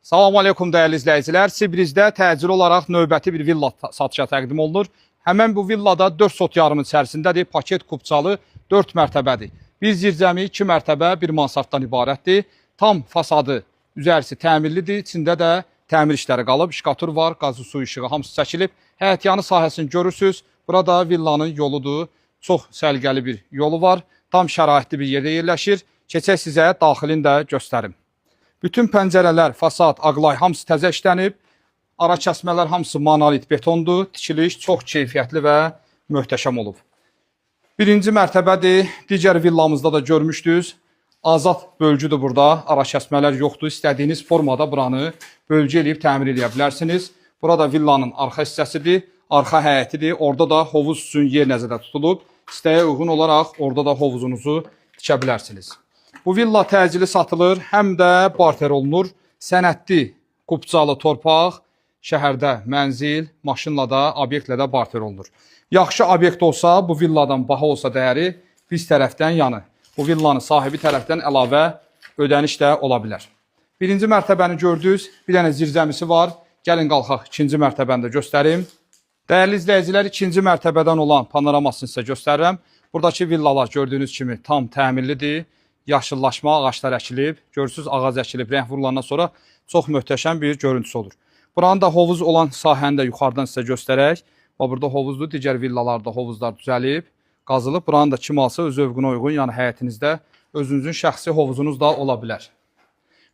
Salam aleykum dəyərli izləyicilər. Sibrizdə təcili olaraq növbəti bir villa satışa təqdim olunur. Həmən bu villada 4 sot yarımın içərisindədir. Paket kupçalı 4 mərtəbədir. Bir zircəmi 2 mərtəbə, bir mansarddan ibarətdir. Tam fasadı, üzərisi təmirlidir. İçində də təmir işləri qalıb. İşqatur var, qazı su işığı hamısı çəkilib. Həyətyanı sahəsini görürsünüz. Burada villanın yoludur. Çox səliqəli bir yolu var. Tam şəraitli bir yerdə yerləşir. Keçək sizə daxilini də göstərim. Bütün pəncərələr, fasad, aqlay hamısı təzə işlənib. Ara kəsmələr hamısı monolit betondur. Tikiliş çox keyfiyyətli və möhtəşəm olub. Birinci mərtəbədir. Digər villamızda da görmüşdünüz. Azad bölgüdür burada. Ara kəsmələr yoxdur. İstədiyiniz formada buranı bölgü eləyib təmir edə bilərsiniz. Burada villanın arxa hissəsidir. Arxa həyətidir. Orada da hovuz üçün yer nəzərdə tutulub. İstəyə uyğun olaraq orada da hovuzunuzu tikə bilərsiniz. Bu villa təcili satılır, həm də barter olunur. Sənədli, kupçalı torpaq, şəhərdə mənzil, maşınla da, obyektlə də barter olunur. Yaxşı obyekt olsa, bu villadan baha olsa dəyəri biz tərəfdən yanı. Bu villanın sahibi tərəfdən əlavə ödəniş də ola bilər. Birinci mərtəbəni gördünüz, bir dənə zirzəmisi var. Gəlin qalxaq, ikinci mərtəbəni də göstərim. Dəyərli izləyicilər, ikinci mərtəbədən olan panoramasını sizə göstərirəm. Buradakı villalar gördüyünüz kimi tam təmirlidir. Yaşıllaşma, ağaçlar əkilib. Görürsünüz, ağac əkilib, rəng vurulandan sonra çox möhtəşəm bir görüntüsü olur. Buranın da hovuz olan sahəni də yuxarıdan sizə göstərək. Burada hovuzdur, digər villalarda hovuzlar düzəlib, qazılıb. Buranın da kim alsa öz övqünə uyğun, yəni həyətinizdə özünüzün şəxsi hovuzunuz da ola bilər.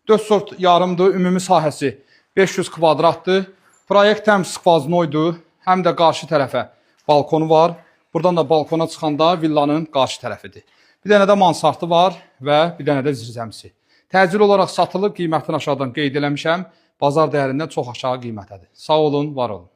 4 sot yarımdır, ümumi sahəsi 500 kvadratdır. Proyekt həm skvaznoydur, həm də qarşı tərəfə balkonu var. Buradan da balkona çıxanda villanın qarşı tərəfidir. Bir dənə də mansardı var və bir dənə də zirzəmisi. Təcili olaraq satılıb, qiymətini aşağıdan qeyd eləmişəm. Bazar dəyərindən çox aşağı qiymətədir. Sağ olun, var olun.